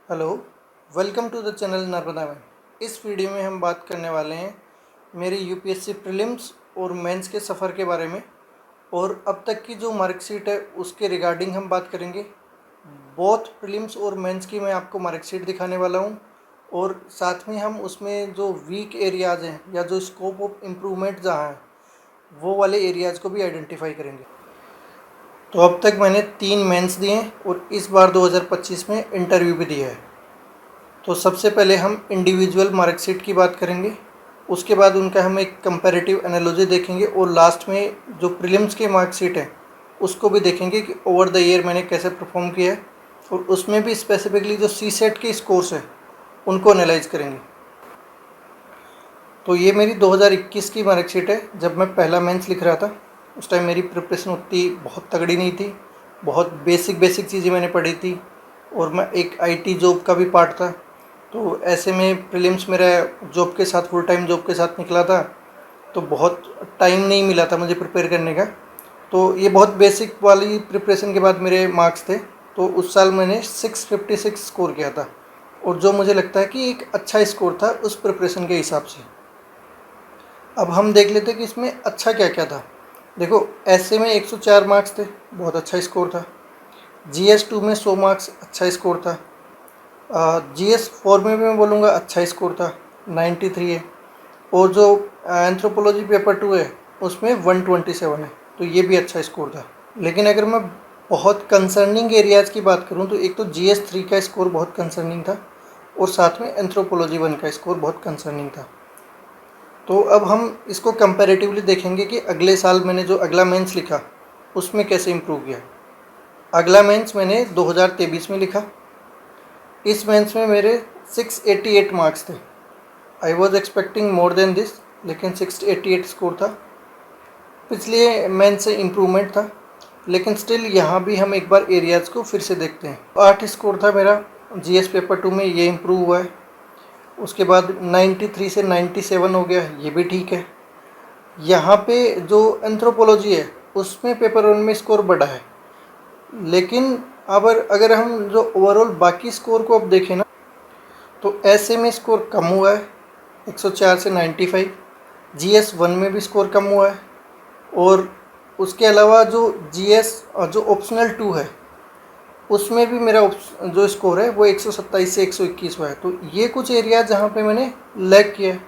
Hello, welcome to the channel Narmada में। इस video में हम बात करने वाले हैं मेरी यूपीएससी प्रीलिम्स और मेंस के सफ़र के बारे में, और अब तक की जो मार्कशीट है उसके रिगार्डिंग हम बात करेंगे। बोथ प्रीलिम्स और मेंस की मैं आपको मार्कशीट दिखाने वाला हूं, और साथ में हम उसमें जो वीक एरियाज़ हैं या जो स्कोप ऑफ इम्प्रूवमेंट जहाँ है वो वाले एरियाज़ को भी आइडेंटिफाई करेंगे। तो अब तक मैंने 3 मेंस दिए हैं और इस बार 2025 में इंटरव्यू भी दिया है। तो सबसे पहले हम इंडिविजुअल मार्कशीट की बात करेंगे, उसके बाद उनका हम एक कंपैरेटिव एनालॉजी देखेंगे, और लास्ट में जो प्रीलिम्स के मार्कशीट है उसको भी देखेंगे कि ओवर द ईयर मैंने कैसे परफॉर्म किया है, और उसमें भी स्पेसिफिकली जो सी सेट के स्कोर्स है उनको एनालाइज करेंगे। तो ये मेरी 2021 की मार्कशीट है, जब मैं पहला मेंस लिख रहा था। उस टाइम मेरी प्रिपरेशन उतनी बहुत तगड़ी नहीं थी, बहुत बेसिक चीज़ें मैंने पढ़ी थी, और मैं एक आईटी जॉब का भी पार्ट था। तो ऐसे में प्रीलिम्स मेरा जॉब के साथ, फुल टाइम जॉब के साथ निकला था, तो बहुत टाइम नहीं मिला था मुझे प्रिपेयर करने का। तो ये बहुत बेसिक वाली प्रिपरेशन के बाद मेरे मार्क्स थे। तो उस साल मैंने 656 स्कोर किया था, और जो मुझे लगता है कि एक अच्छा स्कोर था उस प्रिपरेशन के हिसाब से। अब हम देख लेते हैं कि इसमें अच्छा क्या क्या था। देखो, ऐसे में 104 मार्क्स थे, बहुत अच्छा स्कोर था। जीएस 2 में 100 मार्क्स, अच्छा स्कोर था। जीएस 4 में भी मैं बोलूँगा अच्छा स्कोर था, 93 है। और जो एंथ्रोपोलॉजी पेपर 2 है उसमें 127 है, तो ये भी अच्छा स्कोर था। लेकिन अगर मैं बहुत कंसर्निंग एरियाज़ की बात करूँ तो एक तो जीएस 3 का स्कोर बहुत कंसर्निंग था, और साथ में एंथ्रोपोलॉजी 1 का स्कोर बहुत कंसर्निंग था। तो अब हम इसको कंपैरेटिवली देखेंगे कि अगले साल मैंने जो अगला मेंस लिखा उसमें कैसे इम्प्रूव किया। अगला मेंस मैंने 2023 में लिखा। इस मेंस में मेरे 688 मार्क्स थे। I was expecting more than this, लेकिन 688 स्कोर था। पिछले मेंस से इम्प्रूवमेंट था, लेकिन स्टिल यहाँ भी हम एक बार एरियाज़ को फिर से देखते हैं। 8 स्कोर था मेरा जीएस पेपर 2 में, ये इम्प्रूव हुआ है। उसके बाद 93 से 97 हो गया, ये भी ठीक है। यहाँ पे जो एंथ्रोपोलॉजी है उसमें पेपर 1 में स्कोर बढ़ा है, लेकिन अब अगर हम जो ओवरऑल बाकी स्कोर को अब देखें ना, तो ऐसे में स्कोर कम हुआ है, 104 से 95। जीएस 1 में भी स्कोर कम हुआ है, और उसके अलावा जो जीएस जो ऑप्शनल 2 है उसमें भी मेरा जो स्कोर है वो 127 से 121 हुआ है। तो ये कुछ एरिया जहाँ पे मैंने लैग किया है।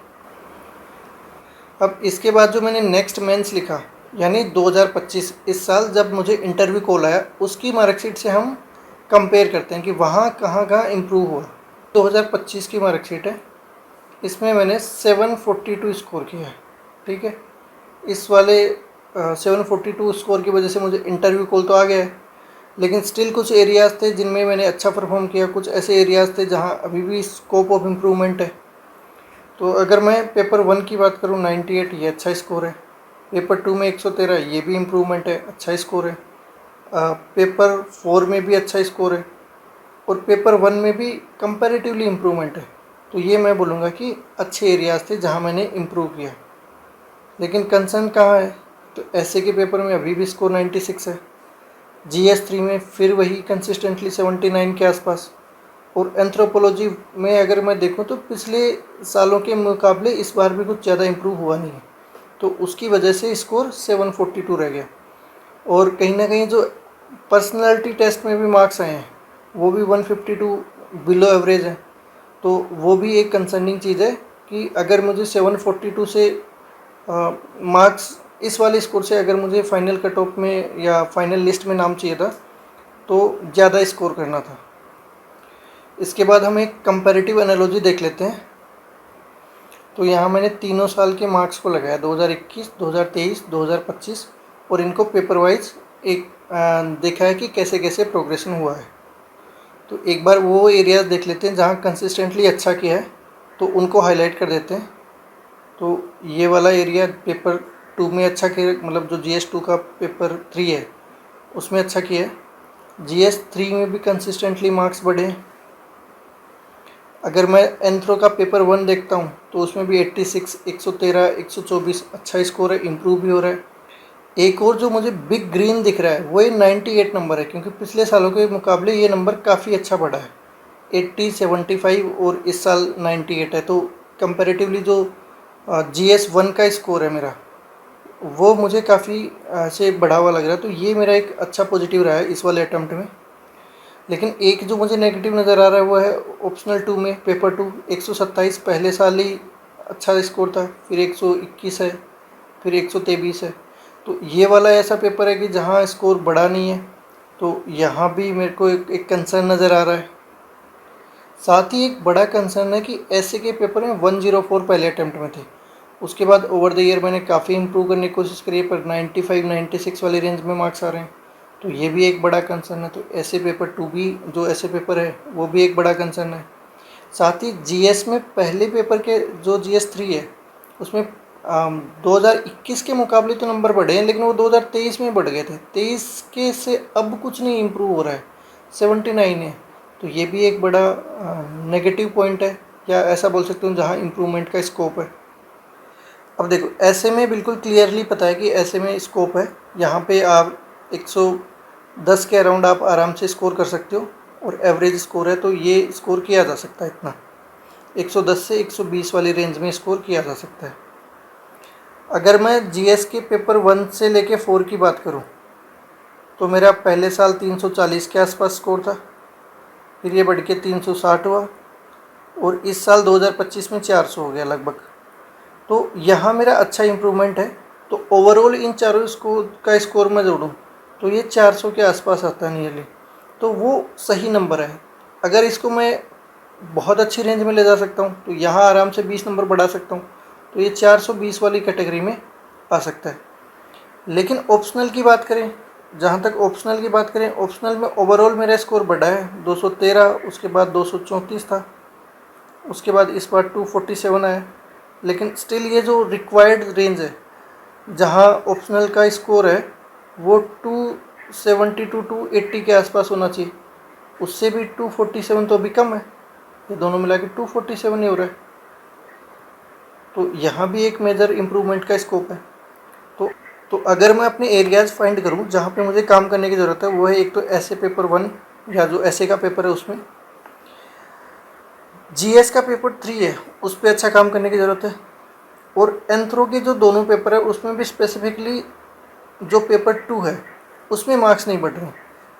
अब इसके बाद जो मैंने नेक्स्ट मेंस लिखा, यानी 2025, इस साल जब मुझे इंटरव्यू कॉल आया, उसकी मार्कशीट से हम कंपेयर करते हैं कि वहाँ कहाँ कहाँ इम्प्रूव हुआ। 2025 की मार्कशीट है, इसमें मैंने 742 स्कोर किया है। ठीक है, इस वाले 742 स्कोर की वजह से मुझे इंटरव्यू कॉल तो आ गया है, लेकिन स्टिल कुछ एरियाज़ थे जिनमें मैंने अच्छा परफॉर्म किया, कुछ ऐसे एरियाज़ थे जहाँ अभी भी स्कोप ऑफ इम्प्रूवमेंट है। तो अगर मैं पेपर 1 की बात करूँ, 98, ये अच्छा स्कोर है। पेपर 2 में 113, ये भी इम्प्रूवमेंट है, अच्छा स्कोर है। पेपर 4 में भी अच्छा स्कोर है, और पेपर 1 में भी कंपैरेटिवली इम्प्रूवमेंट है। तो ये मैं बोलूँगा कि अच्छे एरियाज़ थे जहाँ मैंने इम्प्रूव किया। लेकिन कंसर्न कहाँ है, तो ऐसे के पेपर में अभी भी स्कोर 96 है। जीएस 3 में फिर वही कंसिस्टेंटली 79 के आसपास। और एंथ्रोपोलॉजी में अगर मैं देखूं तो पिछले सालों के मुकाबले इस बार भी कुछ ज़्यादा इम्प्रूव हुआ नहीं है, तो उसकी वजह से स्कोर 742 रह गया। और कहीं ना कहीं जो पर्सनालिटी टेस्ट में भी मार्क्स आए हैं वो भी 152 बिलो एवरेज है। तो वो भी एक कंसर्निंग चीज़ है कि अगर मुझे 742 से मार्क्स, इस वाले स्कोर से अगर मुझे फाइनल कट ऑफ में या फाइनल लिस्ट में नाम चाहिए था तो ज़्यादा स्कोर करना था। इसके बाद हम एक कंपैरेटिव एनालॉजी देख लेते हैं। तो यहाँ मैंने तीनों साल के मार्क्स को लगाया, 2021, 2023, 2025, और इनको पेपर वाइज एक देखा है कि कैसे कैसे प्रोग्रेशन हुआ है। तो एक बार वो एरियाज देख लेते हैं जहाँ कंसिस्टेंटली अच्छा किया है, तो उनको हाईलाइट कर देते हैं। तो ये वाला एरिया पेपर 2 में अच्छा किया, मतलब जो जीएस 2 का पेपर 3 है उसमें अच्छा किया है। जीएस 3 में भी कंसिस्टेंटली मार्क्स बढ़े हैं। अगर मैं एंथ्रो का पेपर 1 देखता हूँ तो उसमें भी 86, 113, 124 अच्छा स्कोर है, इम्प्रूव भी हो रहा है। एक और जो मुझे बिग ग्रीन दिख रहा है वो ये 98 नंबर है, क्योंकि पिछले सालों के मुकाबले ये नंबर काफ़ी अच्छा बढ़ा है। 80, 75 और इस साल 98 है। तो कंपैरेटिवली जो GS1 का स्कोर है मेरा, वो मुझे काफ़ी से बढ़ा हुआ लग रहा है। तो ये मेरा एक अच्छा पॉजिटिव रहा है इस वाले अटैम्प्ट में। लेकिन एक जो मुझे नेगेटिव नज़र आ रहा है वो है ऑप्शनल 2 में, पेपर 2 127 पहले साल ही अच्छा स्कोर था, फिर 121 है, फिर 123 है। तो ये वाला ऐसा पेपर है कि जहाँ स्कोर बढ़ा नहीं है, तो यहाँ भी मेरे को एक कंसर्न नज़र आ रहा है। साथ ही एक बड़ा कंसर्न है कि ऐसे के पेपर में 104 पहले अटैम्प्ट में थे। उसके बाद ओवर द ईयर मैंने काफ़ी इंप्रूव करने की कोशिश करी है, पर 95 96 वाली रेंज में मार्क्स आ रहे हैं। तो ये भी एक बड़ा कंसर्न है। तो ऐसे पेपर 2 भी, जो ऐसे पेपर है, वो भी एक बड़ा कंसर्न है। साथ ही GS में पहले पेपर के जो GS3 है उसमें 2021 के मुकाबले तो नंबर बढ़े हैं, लेकिन वो 2023 में बढ़ गए थे। 23 के से अब कुछ नहीं इम्प्रूव हो रहा है, 79 है। तो ये भी एक बड़ा नेगेटिव पॉइंट है, या ऐसा बोल सकते हो जहाँ इम्प्रूवमेंट का स्कोप है। अब देखो, ऐसे में बिल्कुल क्लियरली पता है कि ऐसे में स्कोप है। यहाँ पे आप 110 के अराउंड आप आराम से स्कोर कर सकते हो, और एवरेज स्कोर है तो ये स्कोर किया जा सकता है इतना। 110 से 120 वाली रेंज में स्कोर किया जा सकता है। अगर मैं GS के पेपर 1 से लेके 4 की बात करूं, तो मेरा पहले साल 340 के आसपास स्कोर था, फिर ये बढ़ के 360 हुआ, और इस साल 2025 में 400 हो गया लगभग। तो यहाँ मेरा अच्छा इम्प्रूवमेंट है। तो ओवरऑल इन चारों स्कोर का स्कोर मैं जोड़ूँ तो ये 400 के आसपास आता है नियरली। तो वो सही नंबर है। अगर इसको मैं बहुत अच्छी रेंज में ले जा सकता हूँ तो यहाँ आराम से 20 नंबर बढ़ा सकता हूँ, तो ये 420 वाली कैटेगरी में आ सकता है। लेकिन ऑप्शनल की बात करें, जहाँ तक ऑप्शनल की बात करें, ऑप्शनल में ओवरऑल मेरा स्कोर बढ़ा है 213, उसके बाद 234 था, उसके बाद इस बार 247 आया। लेकिन स्टिल ये जो रिक्वायर्ड रेंज है जहाँ ऑप्शनल का स्कोर है वो 270 टू 280 के आसपास होना चाहिए, उससे भी 247 तो अभी कम है। ये दोनों मिला के 247 ही हो रहा है। तो यहाँ भी एक मेजर इम्प्रूवमेंट का स्कोप है। तो अगर मैं अपने एरियाज़ फाइंड करूँ जहाँ पे मुझे काम करने की ज़रूरत है, वो है एक तो ऐसे पेपर 1 या जो ऐसे का पेपर है उसमें, GS का पेपर 3 है उस पर अच्छा काम करने की ज़रूरत है, और एंथ्रो के जो दोनों पेपर है उसमें भी स्पेसिफिकली जो पेपर 2 है उसमें मार्क्स नहीं बढ़ रहे।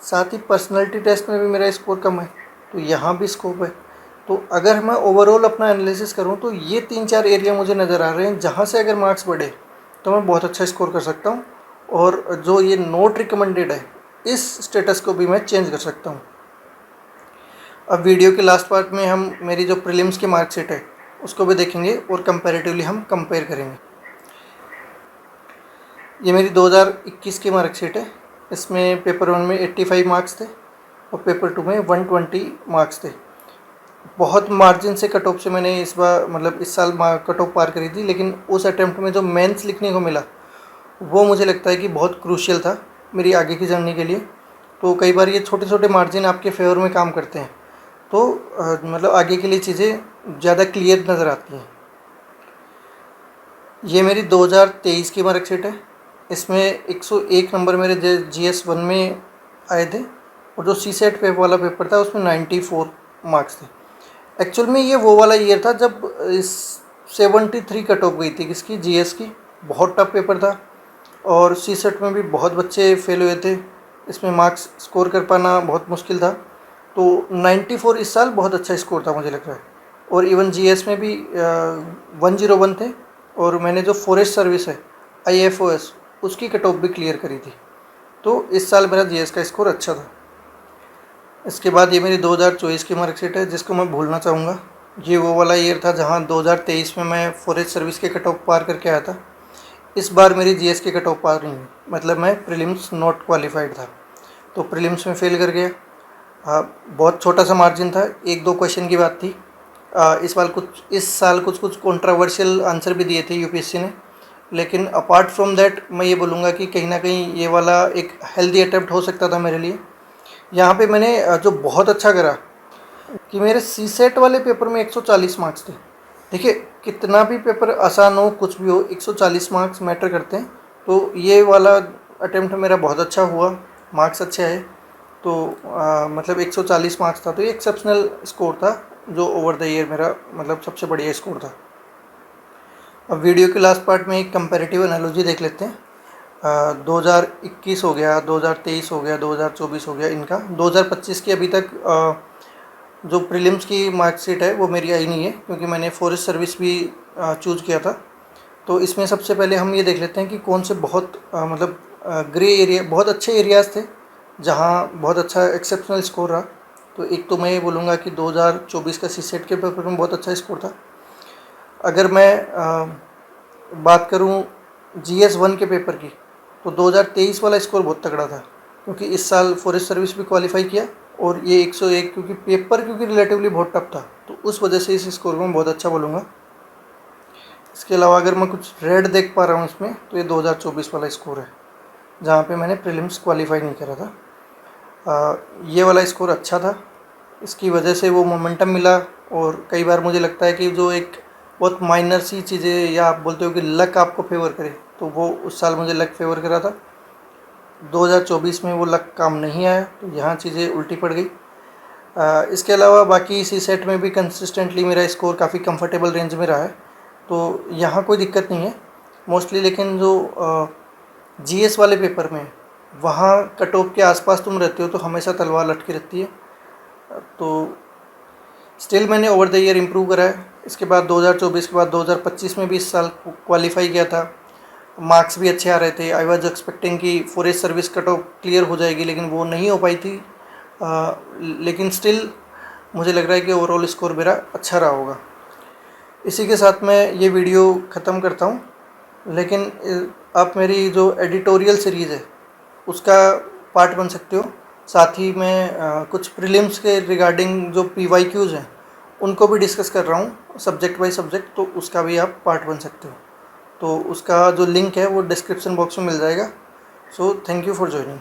साथ ही पर्सनैलिटी टेस्ट में भी मेरा स्कोर कम है, तो यहाँ भी स्कोप है। तो अगर मैं ओवरऑल अपना एनालिसिस करूँ तो ये 3-4 एरिया मुझे नज़र आ रहे हैं जहाँ से अगर मार्क्स बढ़े तो मैं बहुत अच्छा स्कोर कर सकता हूँ, और जो ये नोट रिकमेंडेड है इस स्टेटस को भी मैं चेंज कर सकता हूँ। अब वीडियो के लास्ट पार्ट में हम मेरी जो प्रीलिम्स की मार्कशीट है उसको भी देखेंगे और कंपैरेटिवली हम कंपेयर करेंगे। ये मेरी 2021 की मार्कशीट है। इसमें पेपर 1 में 85 मार्क्स थे और पेपर 2 में 120 मार्क्स थे। बहुत मार्जिन से कट ऑफ से मैंने इस बार, मतलब इस साल कट ऑफ पार करी थी, लेकिन उस अटैम्प्ट में जो मेंस लिखने को मिला वो मुझे लगता है कि बहुत क्रूशियल था मेरी आगे की जर्नी के लिए। तो कई बार ये छोटे छोटे मार्जिन आपके फेवर में काम करते हैं, तो मतलब आगे के लिए चीज़ें ज़्यादा क्लियर नज़र आती हैं। ये मेरी 2023 की मार्कशीट है। इसमें 101 नंबर मेरे GS1 में आए थे, और जो CSET पेपर वाला पेपर था उसमें 94 मार्क्स थे। एक्चुअल में ये वो वाला ईयर था जब इस 73 कट ऑफ गई थी किसकी, GS की। बहुत टफ पेपर था, और CSET में भी बहुत बच्चे फेल हुए थे। इसमें मार्क्स स्कोर कर पाना बहुत मुश्किल था। तो 94 इस साल बहुत अच्छा स्कोर था मुझे लग रहा है। और इवन GS में भी 101 थे, और मैंने जो फॉरेस्ट सर्विस है IFOS उसकी कट ऑफ भी क्लियर करी थी। तो इस साल मेरा GS का स्कोर अच्छा था। इसके बाद ये मेरी 2024 की मार्कशीट है जिसको मैं भूलना चाहूँगा। ये वो वाला ईयर था जहाँ 2023 में मैं फॉरेस्ट सर्विस के कट ऑफ पार करके आया था। इस बार मेरी GS की कट ऑफ पार नहीं हुई, मतलब मैं प्रीलिम्स नॉट क्वालिफाइड था, तो प्रीलिम्स में फेल कर गया। बहुत छोटा सा मार्जिन था, 1-2 क्वेश्चन की बात थी। इस साल कुछ कंट्रोवर्शियल आंसर भी दिए थे यूपीएससी ने, लेकिन अपार्ट फ्रॉम दैट मैं ये बोलूँगा कि कहीं ना कहीं ये वाला एक हेल्दी अटैम्प्ट हो सकता था मेरे लिए। यहाँ पे मैंने जो बहुत अच्छा करा कि मेरे CSET वाले पेपर में 140 मार्क्स थे। देखिए, कितना भी पेपर आसान हो, कुछ भी हो, 140 मार्क्स मैटर करते हैं। तो ये वाला अटैम्प्ट मेरा बहुत अच्छा हुआ, मार्क्स अच्छे आए। तो मतलब 140 मार्क्स था, तो ये एक्सेप्शनल स्कोर था जो ओवर द ईयर मेरा मतलब सबसे बढ़िया स्कोर था। अब वीडियो के लास्ट पार्ट में एक कंपैरेटिव एनालॉजी देख लेते हैं। 2021 हो गया, 2023 हो गया, 2024 हो गया, इनका 2025 की अभी तक जो प्रीलिम्स की मार्कशीट है वो मेरी आई नहीं है, क्योंकि मैंने फॉरेस्ट सर्विस भी चूज़ किया था। तो इसमें सबसे पहले हम ये देख लेते हैं कि कौन से बहुत मतलब ग्रे एरिया, बहुत अच्छे एरियाज़ थे जहाँ बहुत अच्छा एक्सेप्शनल स्कोर रहा। तो एक तो मैं ये बोलूँगा कि 2024 का सीसेट के पेपर में बहुत अच्छा स्कोर था। अगर मैं बात करूँ GS 1 के पेपर की, तो 2023 वाला स्कोर बहुत तगड़ा था, क्योंकि इस साल फॉरेस्ट सर्विस भी क्वालिफाई किया और ये 101, क्योंकि पेपर रिलेटिवली बहुत टफ था, तो उस वजह से इस स्कोर को मैं बहुत अच्छा बोलूँगा। इसके अलावा अगर मैं कुछ रेड देख पा रहा हूँ इसमें, तो ये 2024 वाला स्कोर है जहाँ पे मैंने प्रीलिम्स क्वालिफाई नहीं करा था। ये वाला स्कोर अच्छा था, इसकी वजह से वो मोमेंटम मिला। और कई बार मुझे लगता है कि जो एक बहुत माइनर सी चीज़ें, या आप बोलते हो कि लक आपको फेवर करे, तो वो उस साल मुझे लक फेवर करा था। 2024 में वो लक काम नहीं आया, तो यहाँ चीज़ें उल्टी पड़ गई। इसके अलावा बाकी इसी सेट में भी कंसिस्टेंटली मेरा स्कोर काफ़ी कंफर्टेबल रेंज में रहा है, तो यहाँ कोई दिक्कत नहीं है मोस्टली। लेकिन जो GS वाले पेपर में, वहाँ कट ऑफ के आसपास तुम रहते हो तो हमेशा तलवार लटकी रहती है। तो स्टिल मैंने ओवर द ईयर इम्प्रूव करा है। इसके बाद 2024 के बाद 2025 में भी इस साल क्वालिफाई किया था, मार्क्स भी अच्छे आ रहे थे। आई वॉज एक्सपेक्टिंग कि forest service cut off clear हो जाएगी, लेकिन वो नहीं हो पाई थी। लेकिन स्टिल मुझे लग रहा है कि ओवरऑल स्कोर मेरा अच्छा रहा होगा। इसी के साथ मैं ये वीडियो ख़त्म करता हूँ, लेकिन आप मेरी जो एडिटोरियल सीरीज़ है उसका पार्ट बन सकते हो। साथ ही मैं कुछ प्रीलिम्स के रिगार्डिंग जो PYQs हैं उनको भी डिस्कस कर रहा हूँ सब्जेक्ट बाय सब्जेक्ट, तो उसका भी आप पार्ट बन सकते हो। तो उसका जो लिंक है वो डिस्क्रिप्शन बॉक्स में मिल जाएगा। So thank you for joining.